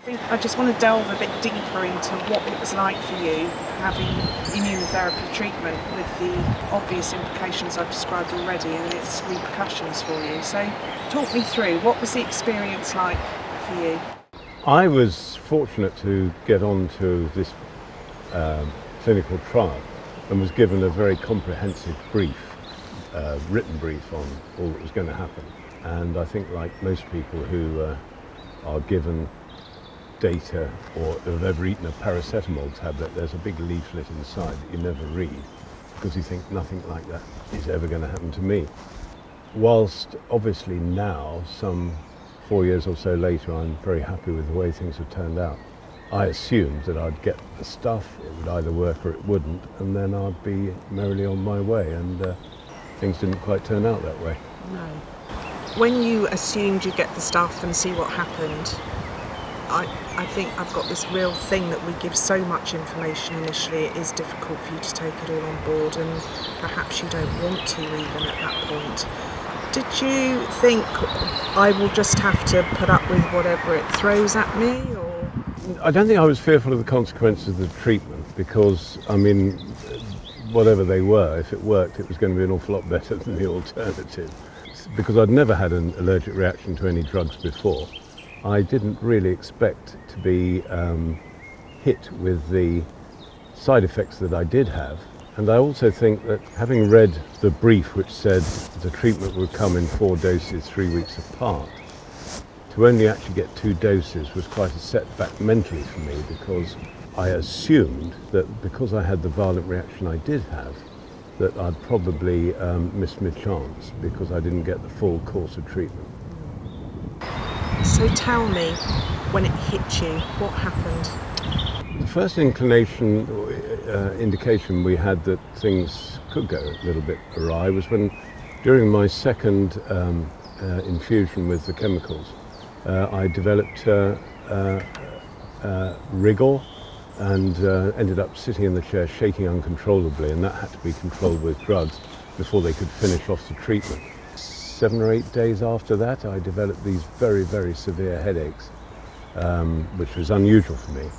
I think I just want to delve a bit deeper into what it was like for you having immunotherapy treatment with the obvious implications I've described already and its repercussions for you. So talk me through, what was the experience like for you? I was fortunate to get onto this clinical trial and was given a very comprehensive brief, written brief on all that was going to happen. And I think, like most people who are given data or have ever eaten a paracetamol tablet, there's a big leaflet inside that you never read because you think nothing like that is ever going to happen to me. Whilst obviously now, some 4 years or so later, I'm very happy with the way things have turned out. I assumed that I'd get the stuff, it would either work or it wouldn't, and then I'd be merrily on my way, and things didn't quite turn out that way. No. When you assumed you'd get the stuff and see what happened, I think I've got this real thing that we give so much information initially, it is difficult for you to take it all on board, and perhaps you don't want to even at that point. Did you think I will just have to put up with whatever it throws at me? Or I don't think I was fearful of the consequences of the treatment because, I mean, whatever they were, if it worked, it was going to be an awful lot better than the alternative. Because I'd never had an allergic reaction to any drugs before, I didn't really expect to be hit with the side effects that I did have. And I also think that having read the brief which said the treatment would come in 4 doses 3 weeks apart, to only actually get 2 doses was quite a setback mentally for me, because I assumed that because I had the violent reaction I did have, that I'd probably miss my chance because I didn't get the full course of treatment. So tell me, when it hit you, what happened? The first indication we had that things could go a little bit awry was when, during my second infusion with the chemicals, I developed wriggle and ended up sitting in the chair shaking uncontrollably, and that had to be controlled with drugs before they could finish off the treatment. 7 or 8 days after that, I developed these very, very severe headaches, which was unusual for me.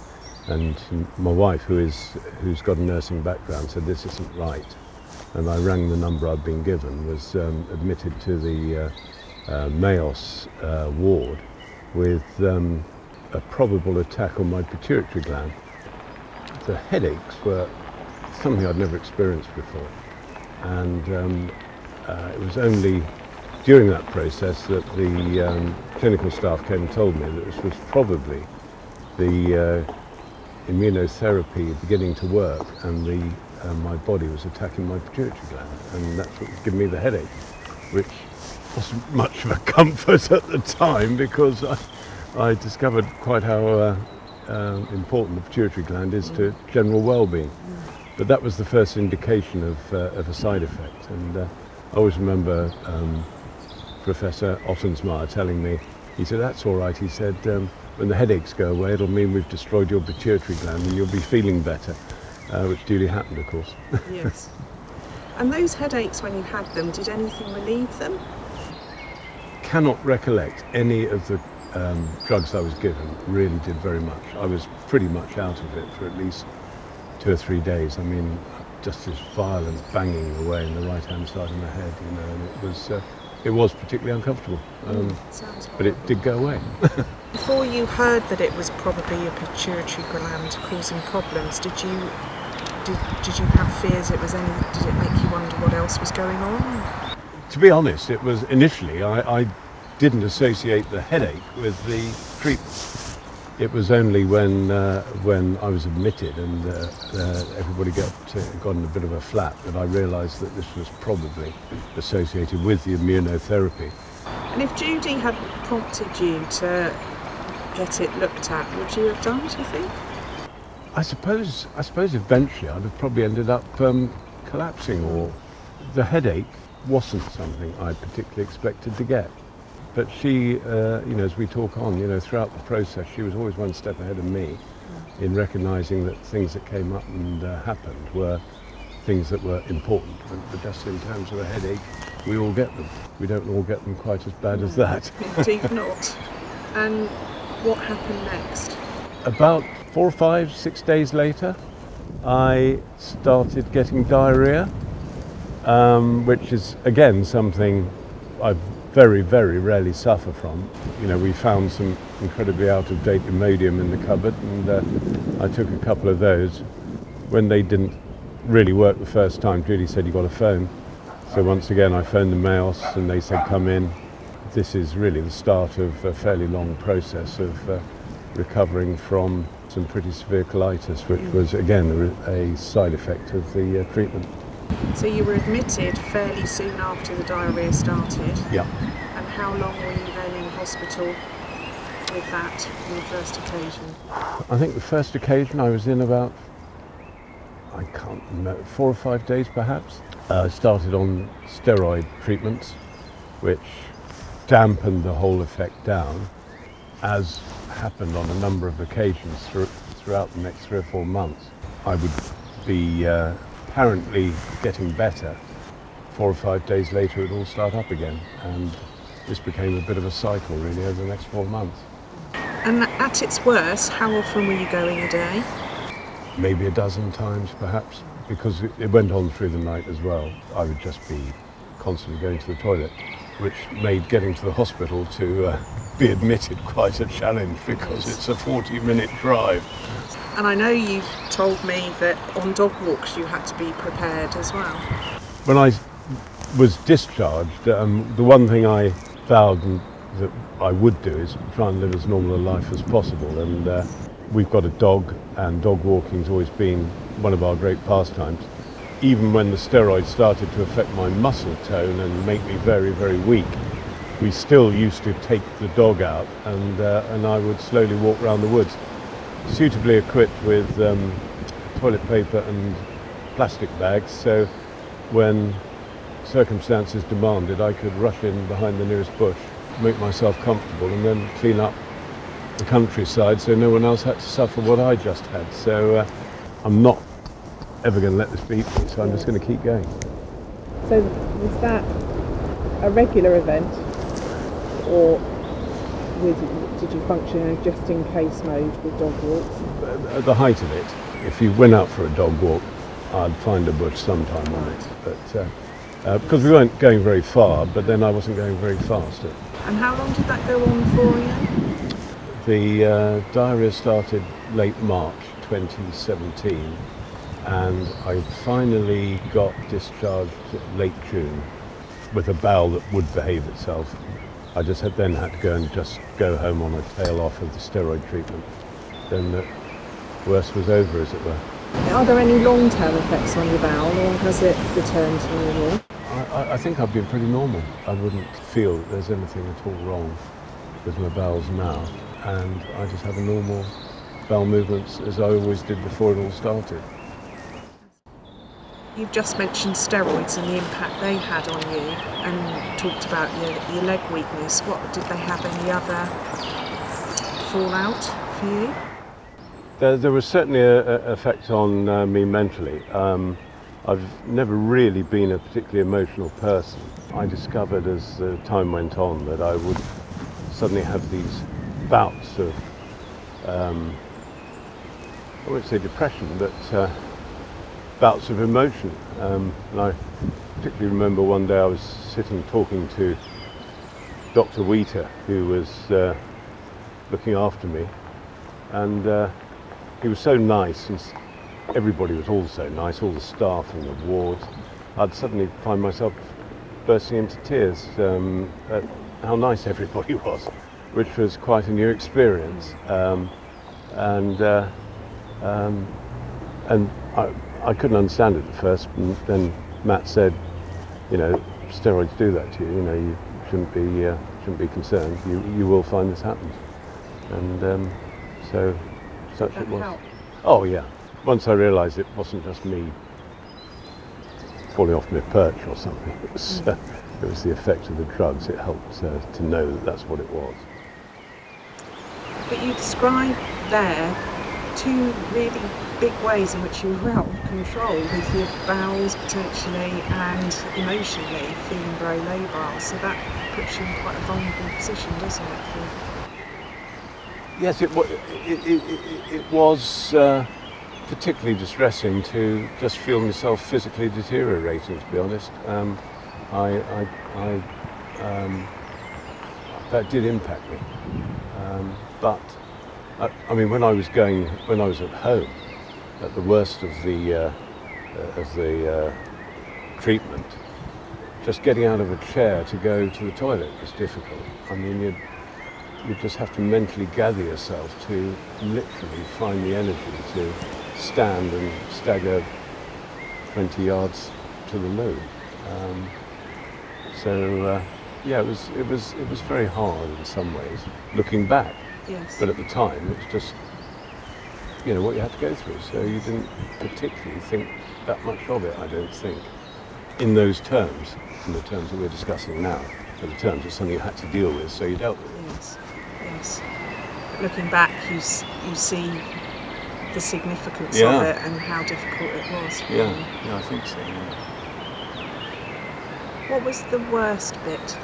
And my wife, who's got a nursing background, said this isn't right. And I rang the number I'd been given, was admitted to the Mayos ward with a probable attack on my pituitary gland. The headaches were something I'd never experienced before. And it was only during that process that the clinical staff came and told me that this was probably the immunotherapy beginning to work, and my body was attacking my pituitary gland, and that's what was giving me the headache, which wasn't much of a comfort at the time because I discovered quite how important the pituitary gland is to general well-being. But that was the first indication of a side effect, and I always remember Professor Ottensmeyer telling me, he said, "That's all right," he said, "when the headaches go away, it'll mean we've destroyed your pituitary gland and you'll be feeling better," which duly happened, of course. Yes. And those headaches, when you had them, did anything relieve them? Cannot recollect any of the drugs I was given really did very much. I was pretty much out of it for at least 2 or 3 days. I mean, just this violent banging away in the right-hand side of my head, you know, and it was particularly uncomfortable, but it did go away. Before you heard that it was probably your pituitary gland causing problems, did you have fears did it make you wonder what else was going on? To be honest, it was initially, I didn't associate the headache with the treatment. It was only when I was admitted and everybody got in a bit of a flap that I realised that this was probably associated with the immunotherapy. And if Judy had prompted you to get it looked at, would you have done, do you think? I suppose eventually I'd have probably ended up collapsing, or the headache wasn't something I particularly expected to get. But she, as we talk on, throughout the process, she was always one step ahead of me in recognising that things that came up and happened were things that were important. But just in terms of a headache, we all get them. We don't all get them quite as bad as that. Indeed not. And What happened next? About 4 or 5, 6 days later, I started getting diarrhea, which is again something I very, very rarely suffer from. You know, we found some incredibly out-of-date Imodium in the cupboard, and I took a couple of those. When they didn't really work the first time, Judy said, "You got a phone?" So once again, I phoned the Mayos, and they said, "Come in." This is really the start of a fairly long process of recovering from some pretty severe colitis, which was again a side effect of the treatment. So you were admitted fairly soon after the diarrhea started. Yeah. And how long were you then in hospital with that on the first occasion? I think the first occasion I was in about, I can't remember, 4 or 5 days perhaps. I started on steroid treatments, which dampened the whole effect down, as happened on a number of occasions throughout the next 3 or 4 months. I would be apparently getting better. 4 or 5 days later, it would all start up again, and this became a bit of a cycle really over the next 4 months. And at its worst, how often were you going a day? Maybe a dozen times perhaps, because it went on through the night as well. I would just be constantly going to the toilet, which made getting to the hospital to be admitted quite a challenge, because it's a 40-minute drive. And I know you've told me that on dog walks you had to be prepared as well. When I was discharged, the one thing I vowed that I would do is try and live as normal a life as possible. And we've got a dog, and dog walking's always been one of our great pastimes. Even when the steroids started to affect my muscle tone and make me very, very weak, we still used to take the dog out, and I would slowly walk around the woods, suitably equipped with toilet paper and plastic bags, so when circumstances demanded, I could rush in behind the nearest bush, make myself comfortable, and then clean up the countryside so no one else had to suffer what I just had. So I'm not ever going to let this beat me, so I'm just going to keep going. So was that a regular event, or did you function in a just-in-case mode with dog walks? At the height of it, if you went out for a dog walk, I'd find a bush sometime on it. But because we weren't going very far, but then I wasn't going very fast. And how long did that go on for again? The diarrhea started late March 2017, and I finally got discharged late June with a bowel that would behave itself. I just then had to go and just go home on a tail off of the steroid treatment. Then the worst was over, as it were. Are there any long-term effects on your bowel, or has it returned to normal? I think I've been pretty normal. I wouldn't feel that there's anything at all wrong with my bowels now, and I just have a normal bowel movements as I always did before it all started. You've just mentioned steroids and the impact they had on you, and talked about your leg weakness. What, did they have any other fallout for you? There was certainly an effect on me mentally. I've never really been a particularly emotional person. I discovered as the time went on that I would suddenly have these bouts of, I won't say depression, but bouts of emotion. And I particularly remember one day I was sitting talking to Dr. Wheater, who was looking after me, and he was so nice. Everybody was all so nice, all the staff and the wards. I'd suddenly find myself bursting into tears at how nice everybody was, which was quite a new experience. And I couldn't understand it at first. And then Matt said, you know, steroids do that to you. You know, you shouldn't be concerned. You will find this happens. And so such it was. Helped. Oh yeah. Once I realised it wasn't just me falling off my perch or something, it was the effect of the drugs. It helped to know that that's what it was. But you described there two really big ways in which you were out of control, with your bowels potentially and emotionally feeling very labile. So that puts you in quite a vulnerable position, doesn't it? Yes, it was particularly distressing to just feel myself physically deteriorating, to be honest. That did impact me. But I mean, when I was at home, at the worst of the treatment, just getting out of a chair to go to the toilet was difficult. I mean, you just have to mentally gather yourself to literally find the energy to stand and stagger 20 yards to the loo. Yeah, it was very hard in some ways, looking back. Yes. But at the time, it's just, you know, what you had to go through. So you didn't particularly think that much of it, I don't think, in those terms, in the terms that we're discussing now. But the terms of something you had to deal with, so you dealt with it. Yes, yes. But looking back, you see the significance of it and how difficult it was. For you. Yeah, I think so. Yeah. What was the worst bit?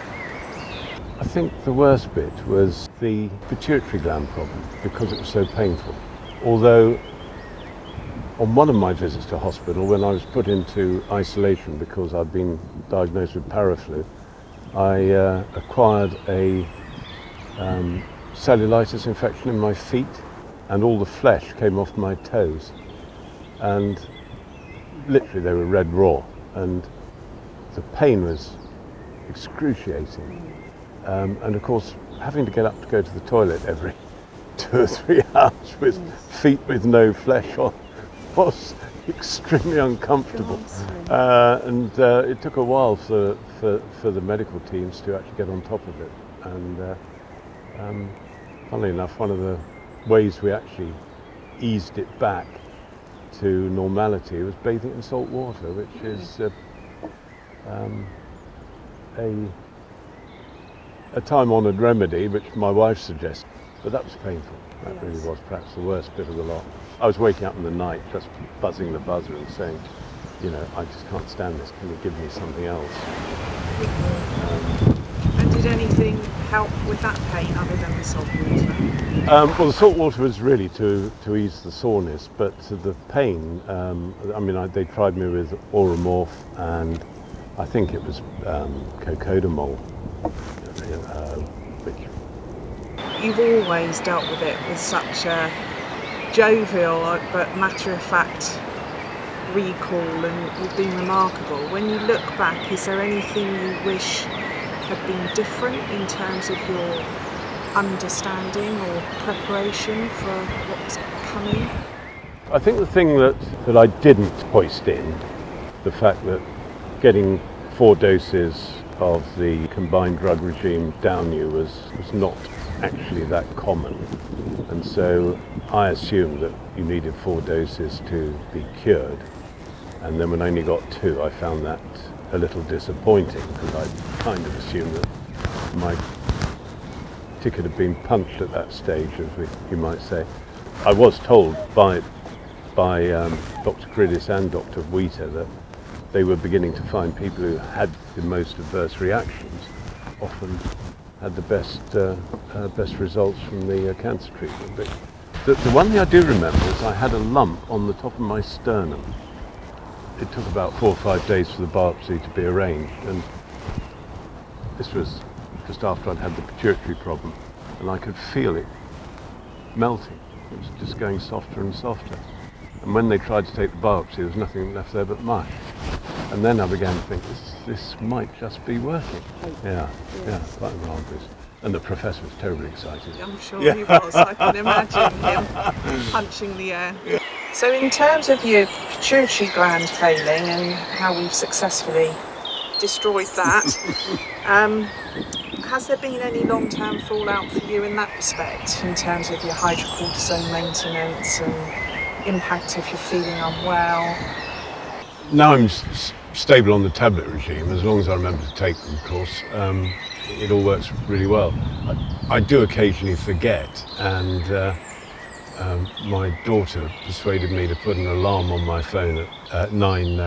I think the worst bit was the pituitary gland problem because it was so painful. Although on one of my visits to hospital, when I was put into isolation because I'd been diagnosed with paraflu, I acquired a cellulitis infection in my feet, and all the flesh came off my toes, and literally they were red raw, and the pain was excruciating. And of course, having to get up to go to the toilet every 2 or 3 hours with feet with no flesh on was extremely uncomfortable. It took a while for the medical teams to actually get on top of it. And funnily enough, one of the ways we actually eased it back to normality was bathing in salt water, which is a time-honoured remedy, which my wife suggested, but that was painful. That really was perhaps the worst bit of the lot. I was waking up in the night, just buzzing the buzzer and saying, you know, I just can't stand this, can you give me something else? And did anything help with that pain other than the salt water? Well, the salt water was really to ease the soreness, but the pain, I mean, they tried me with Oromorph, and I think it was cocodamol, which... You've always dealt with it with such a jovial but matter-of-fact recall, and you've been remarkable. When you look back, is there anything you wish had been different in terms of your understanding or preparation for what's coming? I think the thing that I didn't hoist in, the fact that getting 4 doses of the combined drug regime down you was not actually that common, and so I assumed that you needed 4 doses to be cured, and then when I only got 2, I found that a little disappointing, because I kind of assumed that my ticket had been punched at that stage, as you might say. I was told by Dr. Cridis and Dr. Wheater that they were beginning to find people who had the most adverse reactions often had the best results from the cancer treatment. But the one thing I do remember is I had a lump on the top of my sternum. It took about 4 or 5 days for the biopsy to be arranged, and this was just after I'd had the pituitary problem, and I could feel it melting. It was just going softer and softer. And when they tried to take the biopsy, there was nothing left there but mush. And then I began to think, this might just be working. Yeah, quite marvellous. And the professor was terribly excited. I'm sure he was. I can imagine him punching the air. Yeah. So in terms of your pituitary gland failing and how we've successfully destroyed that, has there been any long-term fallout for you in that respect, in terms of your hydrocortisone maintenance and impact if you're feeling unwell? Now I'm stable on the tablet regime, as long as I remember to take them, of course. It all works really well. I do occasionally forget, and my daughter persuaded me to put an alarm on my phone at 9,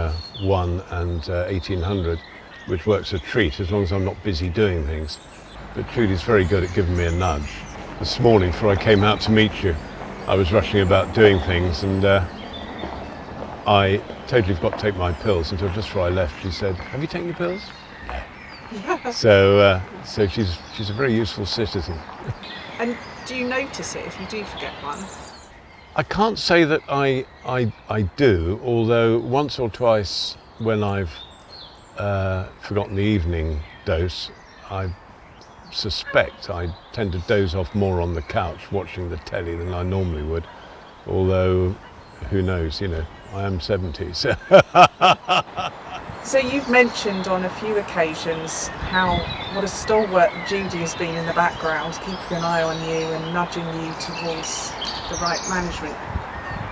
1 and 1800, which works a treat as long as I'm not busy doing things. But Trudy's very good at giving me a nudge. this morning before I came out to meet you. I was rushing about doing things, and I totally forgot to take my pills until just before I left. She said, "Have you taken your pills?" Yeah. So she's a very useful citizen. And do you notice it if you do forget one? I can't say that I do, although once or twice when I've forgotten the evening dose, I suspect I tend to doze off more on the couch watching the telly than I normally would, although who knows, you know, I am 70, so. So you've mentioned on a few occasions what a stalwart Judy has been in the background, keeping an eye on you and nudging you towards the right management.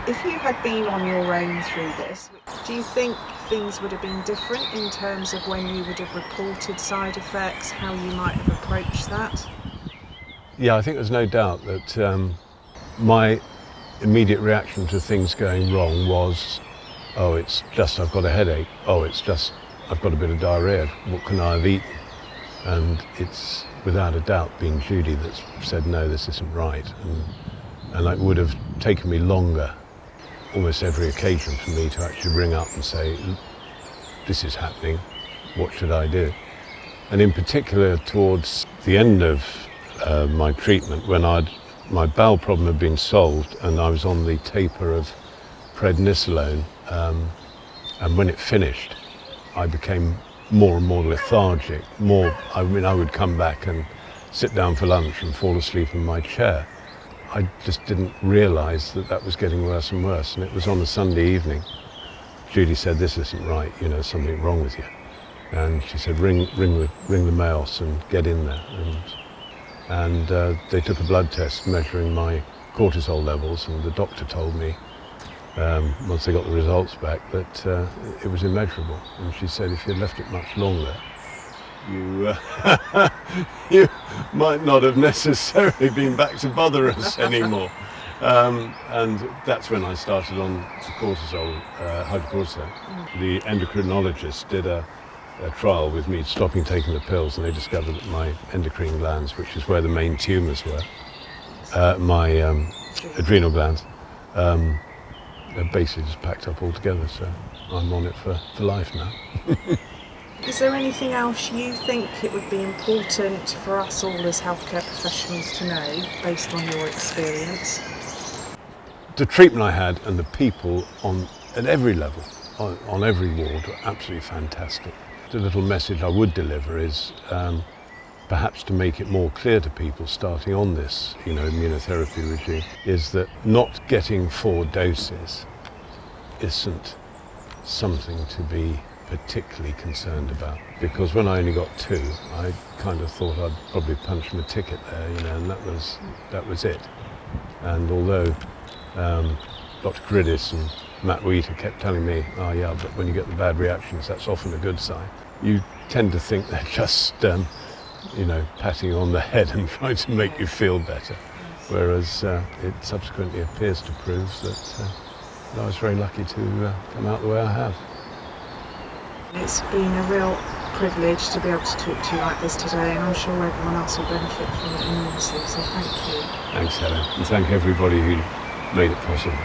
If you had been on your own through this, do you think things would have been different in terms of when you would have reported side effects, how you might have approached that? Yeah, I think there's no doubt that my immediate reaction to things going wrong was, oh, it's just I've got a headache. Oh, it's just I've got a bit of diarrhea. What can I have eaten? And it's without a doubt been Judy that's said, no, this isn't right. And it would have taken me longer, almost every occasion, for me to actually ring up and say, this is happening, what should I do? And in particular, towards the end of my treatment, when my bowel problem had been solved and I was on the taper of prednisolone, and when it finished, I became more and more lethargic. I would come back and sit down for lunch and fall asleep in my chair. I just didn't realise that was getting worse and worse. And it was on a Sunday evening. Judy said, this isn't right, you know, something wrong with you. And she said, ring the Mayos and get in there. And they took a blood test measuring my cortisol levels, and the doctor told me, once they got the results back, that it was immeasurable. And she said, if you'd left it much longer, you might not have necessarily been back to bother us anymore. And that's when I started on cortisol, hydrocortisone. The endocrinologist did a trial with me stopping taking the pills, and they discovered that my endocrine glands, which is where the main tumours were, my adrenal glands, they're basically just packed up altogether, so I'm on it for life now. Is there anything else you think it would be important for us all as healthcare professionals to know, based on your experience? The treatment I had and the people at every level, on every ward, were absolutely fantastic. The little message I would deliver is perhaps to make it more clear to people starting on this, immunotherapy regime, is that not getting 4 doses isn't something to be particularly concerned about, because when I only got 2, I kind of thought I'd probably punch my ticket there, and that was it. And although Dr. Caridis and Matt Wheater kept telling me, oh yeah, but when you get the bad reactions, that's often a good sign, you tend to think they're just patting you on the head and trying to make you feel better, whereas it subsequently appears to prove that I was very lucky to come out the way I have. It's been a real privilege to be able to talk to you like this today, and I'm sure everyone else will benefit from it enormously, so thank you. Thanks, Helen, and thank everybody who made it possible.